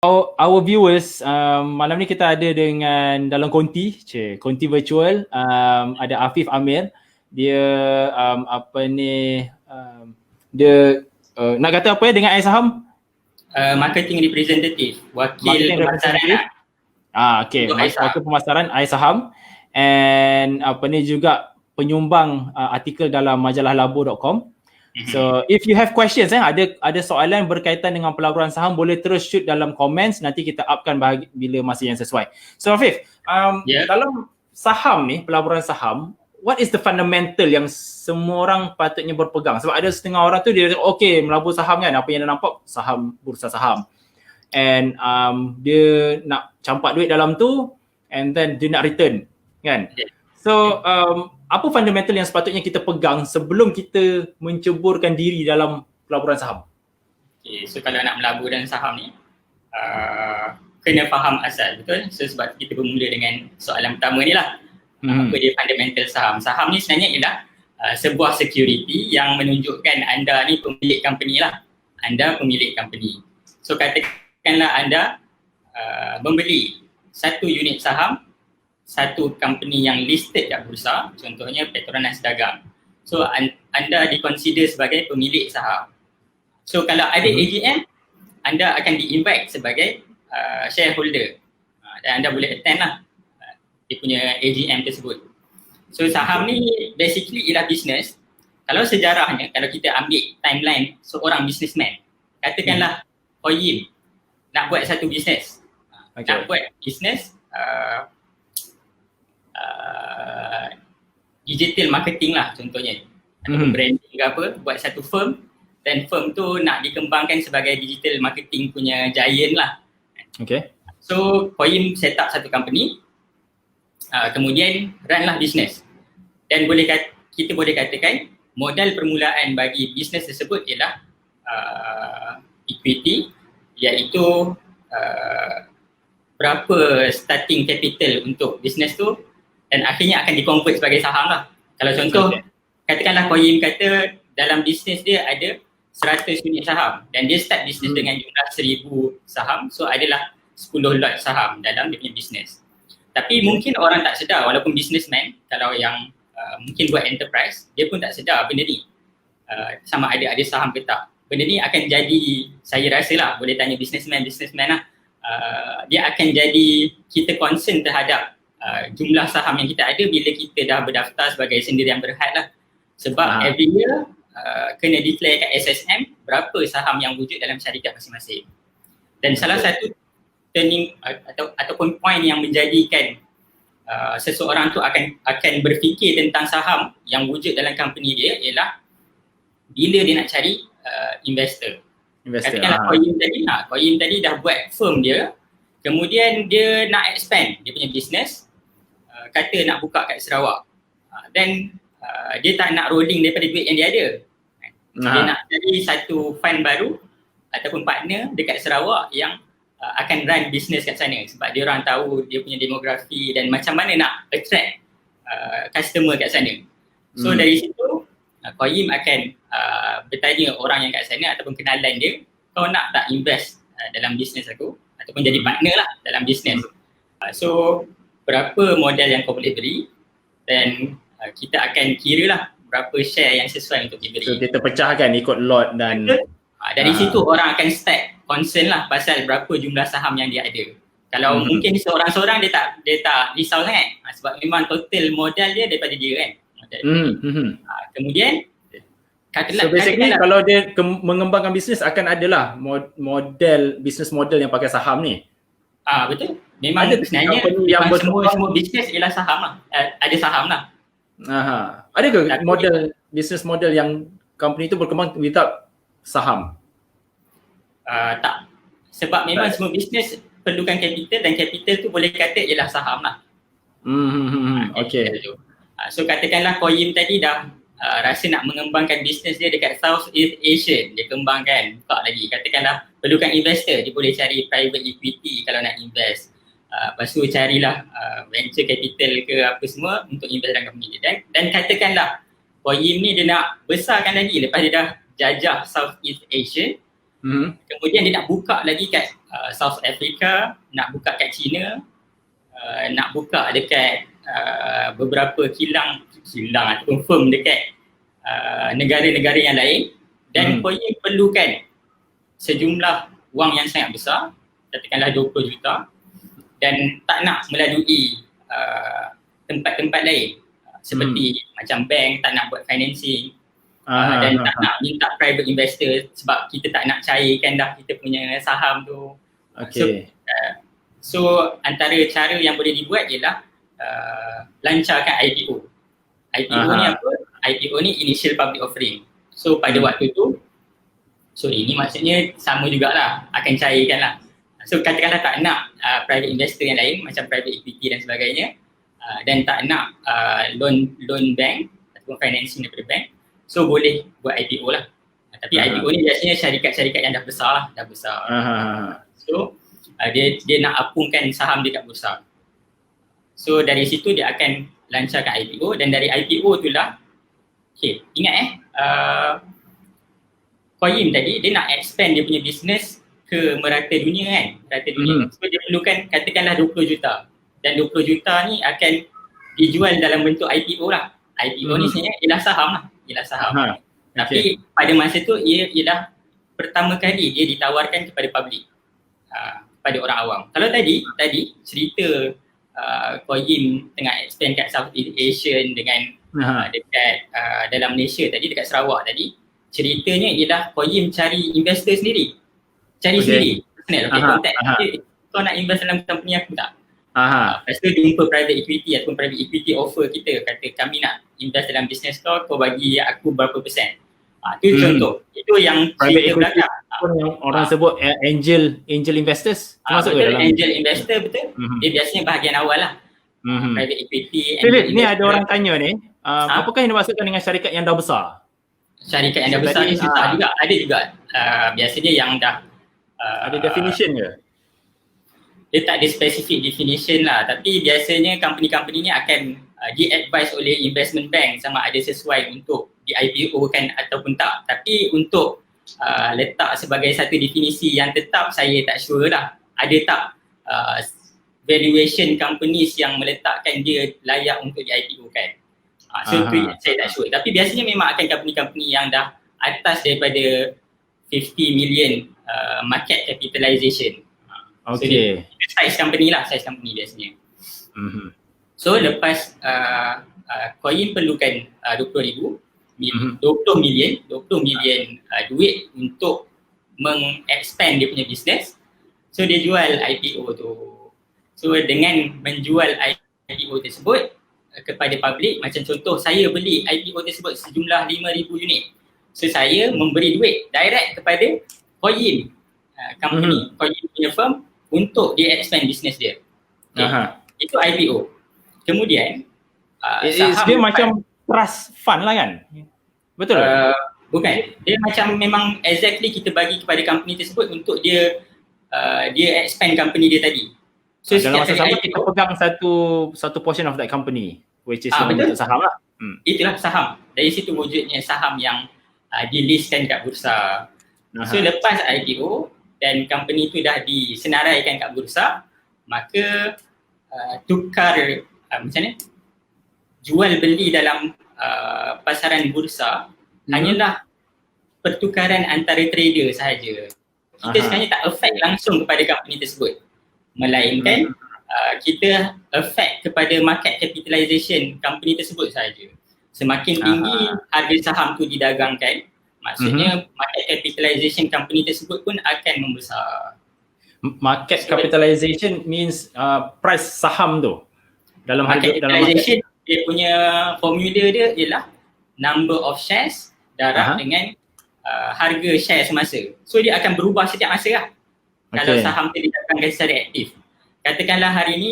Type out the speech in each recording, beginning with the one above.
Our viewers, malam ni kita ada dengan dalam konti virtual, ada Afif Amir. Dia nak kata apa ya dengan iSaham? Marketing representative, wakil pemasaran. Okay, wakil pemasaran iSaham, and juga penyumbang artikel dalam majalah labo.com. So if you have questions, ada soalan berkaitan dengan pelaburan saham, boleh terus shoot dalam comments, nanti kita upkan bila masa yang sesuai. So Afif, dalam saham ni, pelaburan saham, what is the fundamental yang semua orang patutnya berpegang? Sebab ada setengah orang tu dia okay melabur saham kan, apa yang dia nampak saham, bursa saham, and dia nak campak duit dalam tu and then dia nak return kan. So apa fundamental yang sepatutnya kita pegang sebelum kita menceburkan diri dalam pelaburan saham? Okay, so kalau nak melabur dalam saham ni, kena faham asal, betul? So sebab kita bermula dengan soalan pertama ni lah. Apa dia fundamental saham? Saham ni sebenarnya ialah sebuah security yang menunjukkan anda ni pemilik company lah. Anda pemilik company. So katakanlah anda membeli satu unit saham satu company yang listed kat bursa, contohnya Petronas Dagang. So anda diconsider sebagai pemilik saham. So kalau ada AGM, anda akan di-invite sebagai shareholder, dan anda boleh attend lah dia punya AGM tersebut. So saham ni basically ialah bisnes. Kalau sejarahnya, kalau kita ambil timeline seorang businessman, katakanlah Koyim nak buat satu bisnes, nak buat bisnes digital marketing lah contohnya, atau branding ke apa, buat satu firm, dan firm tu nak dikembangkan sebagai digital marketing punya giant lah. So Koyim set up satu company, kemudian run lah bisnes, dan kita boleh katakan modal permulaan bagi bisnes tersebut ialah equity, iaitu berapa starting capital untuk bisnes tu, dan akhirnya akan di-convert sebagai saham lah. Kalau contoh, katakanlah Koyim kata dalam bisnes dia ada 100 unit saham dan dia start bisnes dengan jumlah 1000 saham, so adalah 10 lot saham dalam dia punya bisnes. Tapi mungkin orang tak sedar, walaupun businessman, kalau yang mungkin buat enterprise, dia pun tak sedar benda ni sama ada saham ke tak. Benda ni akan jadi, saya rasa lah, boleh tanya businessman lah, dia akan jadi kita concern terhadap jumlah saham yang kita ada bila kita dah berdaftar sebagai sendirian berhad lah. Sebab every year kena declare kat SSM berapa saham yang wujud dalam syarikat masing-masing. Dan salah satu turning ataupun point yang menjadikan seseorang tu akan berfikir tentang saham yang wujud dalam company dia ialah bila dia nak cari investor. Katakanlah Koyim tadi dah buat firm dia, kemudian dia nak expand dia punya business, kata nak buka kat Sarawak, dan dia tak nak rolling daripada duit yang dia ada. Dia nak jadi satu fund baru ataupun partner dekat Sarawak yang akan run business kat sana, sebab dia orang tahu dia punya demografi dan macam mana nak attract customer kat sana. So dari situ Koyim akan bertanya orang yang kat sana ataupun kenalan dia, kau nak tak invest dalam bisnes aku ataupun jadi partner lah dalam bisnes. So berapa modal yang kau boleh beri, dan kita akan kira lah berapa share yang sesuai untuk diberi. So kita pecahkan ikut lot dan dari situ orang akan start concern lah pasal berapa jumlah saham yang dia ada. Kalau mungkin seorang-seorang dia tak risau sangat, sebab memang total modal dia daripada dia kan. Kemudian so basically kalau dia mengembangkan bisnes akan adalah business model yang pakai saham ni. Betul. Memang sebenarnya semua bisnes ialah saham lah. Ada saham lah. Ada ke business model yang company tu berkembang without saham? Tak. Sebab memang semua bisnes perlukan capital, dan capital tu boleh kata ialah saham lah. So katakanlah Koyim tadi dah rasa nak mengembangkan bisnes dia dekat South East Asia, dia kembangkan, buka lagi. Katakanlah perlukan investor, dia boleh cari private equity kalau nak invest. Lepas tu carilah venture capital ke apa semua untuk invest dalam company dia. Dan katakanlah Koyim ni dia nak besarkan lagi lepas dia dah jajah South East Asia, Kemudian dia nak buka lagi kat South Africa, nak buka kat China, nak buka dekat beberapa kilang ataupun firm dekat negara-negara yang lain, dan Koyin perlukan sejumlah wang yang sangat besar, katakanlah 20 juta, dan tak nak melalui tempat-tempat lain seperti macam bank, tak nak buat financing, dan tak nak minta private investor sebab kita tak nak cairkan dah kita punya saham tu. So antara cara yang boleh dibuat ialah lancarkan IPO. IPO ni apa? IPO ni initial public offering. So pada waktu tu, ini maksudnya sama jugalah, akan cairkan lah. So katakanlah tak nak private investor yang lain macam private equity dan sebagainya, dan tak nak loan bank ataupun financing daripada bank, so boleh buat IPO lah. Tapi IPO ni biasanya syarikat-syarikat yang dah besar. So dia nak apungkan saham dia kat bursa. So dari situ dia akan lancarkan IPO, dan dari IPO tu lah, ingat Koyin tadi dia nak expand dia punya business ke merata dunia kan, merata dunia. So dia perlukan katakanlah 20 juta, dan 20 juta ni akan dijual dalam bentuk IPO lah. IPO ni sebenarnya ialah saham lah, Tapi pada masa tu ialah pertama kali dia ditawarkan kepada public, kepada orang awam. Kalau tadi cerita Koyin tengah expand kat Southeast Asian dengan dekat dalam Malaysia tadi, dekat Sarawak tadi, ceritanya ialah Koyin cari investor sendiri. Sendiri. Contact. Kau nak invest dalam company aku tak? Lepas tu jumpa private equity ataupun private equity offer kita, kata kami nak invest dalam business kau bagi aku berapa persen. Itu contoh. Itu yang private cerita belakang. Yang orang sebut angel investors. Betul, dalam angel investor betul. Dia biasanya bahagian awal lah. Private equity. Philip, ni ada orang tanya ni, apakah yang dimaksudkan dengan syarikat yang dah besar? Syarikat yang dah besar ni susah juga. Ada juga. Biasanya yang dah ada definition ke? Dia tak ada specific definition lah, tapi biasanya company-company ni akan di-advise oleh investment bank sama ada sesuai untuk di-IPO kan ataupun tak. Tapi untuk letak sebagai satu definisi yang tetap, saya tak sure lah. Ada tak valuation companies yang meletakkan dia layak untuk di-IPO kan. So tu saya tak sure. Tapi biasanya memang akan company-company yang dah atas daripada 50 million market capitalization. So dia size company biasanya. So lepas Koyin perlukan 20 million duit untuk mengexpand dia punya business. So dia jual IPO tu. So dengan menjual IPO tersebut kepada public, macam contoh saya beli IPO tersebut sejumlah 5,000 unit. So saya memberi duit direct kepada Koyin company, Koyin punya firm untuk dia expand business dia. Itu IPO. Kemudian dia macam trust fund lah kan? Betul? Bukan. Dia macam memang exactly kita bagi kepada company tersebut untuk dia expand company dia tadi. So dalam masa sama kita pegang satu portion of that company, which is bentuk saham lah. Itulah saham. Dari situ wujudnya saham yang di-listkan kat bursa. So lepas IPO dan company tu dah disenaraikan kat bursa, maka tukar macam ni, jual beli dalam pasaran bursa hanyalah pertukaran antara trader sahaja. Kita sebenarnya tak affect langsung kepada company tersebut, melainkan kita affect kepada market capitalization company tersebut sahaja. Semakin tinggi harga saham tu didagangkan, maksudnya market capitalization company tersebut pun akan membesar. Market capitalization means price saham tu dalam market capitalization, dia punya formula dia ialah number of shares darab dengan harga share semasa. So dia akan berubah setiap masa lah. Kalau saham tu didagangkan secara aktif. Katakanlah hari ni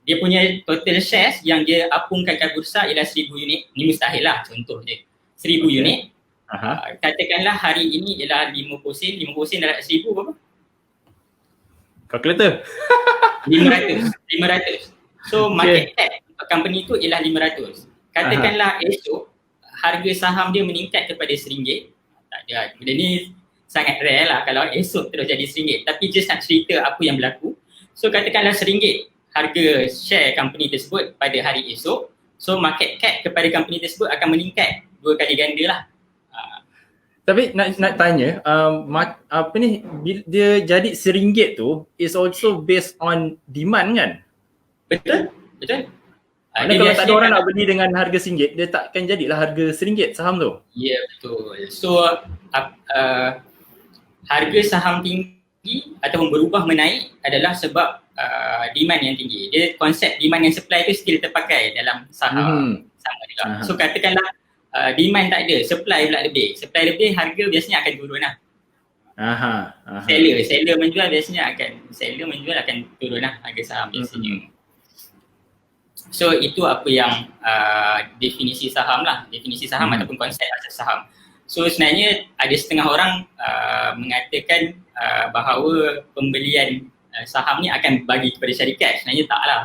dia punya total shares yang dia apungkan kat bursa ialah 1,000 unit. Ni mustahil lah, contoh je. 1,000 unit. Katakanlah hari ini ialah 50 sen darab 1,000 berapa? Calculator. 500. So market cap company tu ialah 500. Katakanlah esok harga saham dia meningkat kepada RM1. Tak ada. Benda ni sangat rare lah kalau esok terus jadi RM1. Tapi just nak cerita apa yang berlaku. So katakanlah RM1 harga share company tersebut pada hari esok. So market cap kepada company tersebut akan meningkat 2 kali ganda lah. Tapi nak tanya, apa ni, dia jadi RM1 tu is also based on demand kan? Betul? Mana kalau tak ada orang nak beli dengan harga RM1, dia takkan jadilah harga RM1 saham tu. Ya, betul. So harga saham tinggi ataupun berubah menaik adalah sebab demand yang tinggi. Dia konsep demand and supply tu still terpakai dalam saham sama juga. So katakanlah demand tak ada, supply pula lebih. Supply lebih, harga biasanya akan turun lah. Seller menjual biasanya akan turun lah harga saham biasanya. So itu apa yang definisi saham lah, definisi saham ataupun konsep asas saham. So sebenarnya ada setengah orang mengatakan bahawa pembelian saham ni akan bagi kepada syarikat. Sebenarnya tak lah.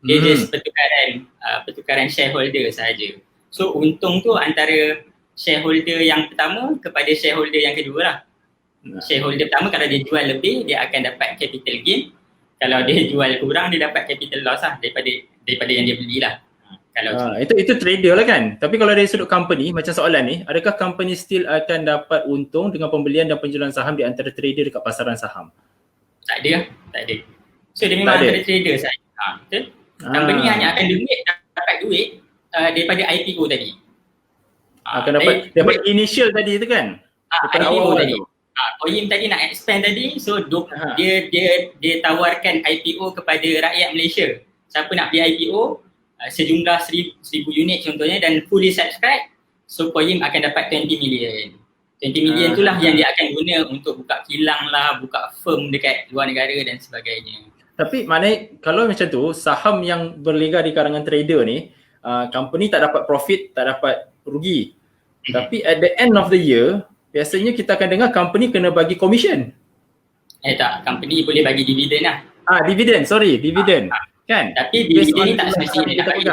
Dia just pertukaran shareholder sahaja. So untung tu antara shareholder yang pertama kepada shareholder yang kedua lah. Shareholder pertama kalau dia jual lebih, dia akan dapat capital gain. Kalau dia jual kurang, dia dapat capital loss lah daripada yang dia belilah. Itu trader lah kan. Tapi kalau dari sudut company, macam soalan ni, adakah company still akan dapat untung dengan pembelian dan penjualan saham di antara trader dekat pasaran saham? Tak ada. So dia memang antara trader sahaja. Betul? Company hanya akan dapat duit daripada IPO tadi. Akan dapat initial tadi tu kan? IPO tadi. Koyim tadi nak expand tadi, so dia tawarkan IPO kepada rakyat Malaysia. Siapa nak beli IPO, sejumlah 1,000 unit contohnya dan fully subscribe, so Koyim akan dapat 20 million. 20 million itulah yang dia akan guna untuk buka kilang lah, buka firm dekat luar negara dan sebagainya. Tapi maknanya kalau macam tu, saham yang berlega di kalangan trader ni, company tak dapat profit, tak dapat rugi. Tapi at the end of the year, biasanya kita akan dengar company kena bagi commission. Tak, company boleh bagi dividen lah. Dividen kan? Tapi dividen ni tak semestinya dia nak bagi.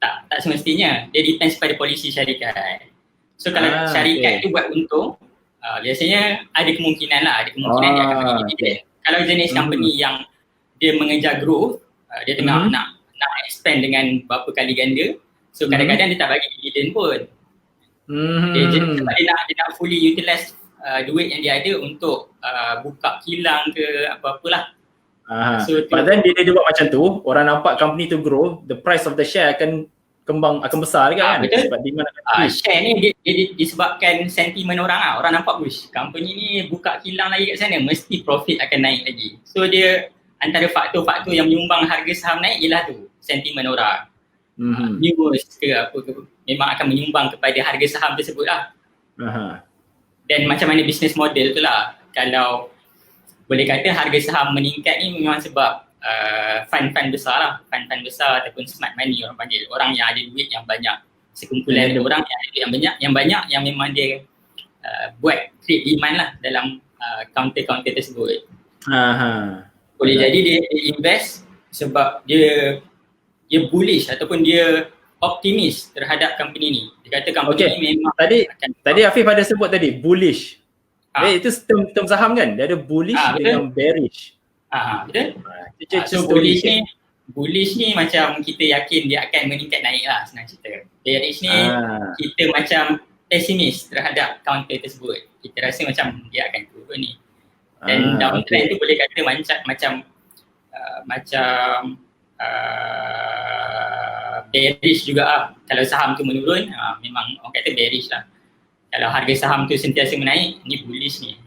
Tak semestinya. Dia depends pada polisi syarikat. So kalau syarikat tu buat untung, biasanya ada kemungkinan dia akan bagi dividen. Kalau jenis company yang dia mengejar growth, dia tengah nak expand dengan berapa kali ganda, so kadang-kadang dia tak bagi dividen pun. Sebab dia nak fully utilize duit yang dia ada untuk buka kilang ke apa-apalah. But then dia buat macam tu, orang nampak company tu grow, the price of the share akan besar juga kan? Betul. Sebab demand akan share ni dia disebabkan sentimen orang lah. Orang nampak company ni buka kilang lagi kat sana, mesti profit akan naik lagi. So dia antara faktor-faktor yang menyumbang harga saham naik ialah tu, sentimen orang. News ke apa ke, memang akan menyumbang kepada harga saham tersebut lah. Dan macam mana business model tu lah. Kalau boleh kata harga saham meningkat ni memang sebab fund-fund besar lah. Fund-fund besar ataupun smart money orang panggil. Orang yang ada duit yang banyak. Sekumpulan orang yang ada duit yang banyak yang memang dia buat create demand lah dalam counter-counter tersebut. Boleh jadi dia invest sebab dia bullish ataupun dia optimis terhadap company ni. Dia kata company ni memang Tadi Afif ada sebut tadi bullish. Itu term saham kan? Dia ada bullish dengan bearish. Betul? So bullish ni macam kita yakin dia akan meningkat naik lah, senang cerita. Bearish ni kita macam pesimis terhadap counter tersebut. Kita rasa macam dia akan turun ni. Dan downtrend tu boleh kata macam bearish juga lah. Kalau saham tu menurun, memang orang kata bearish lah. Kalau harga saham tu sentiasa menaik, ni bullish ni.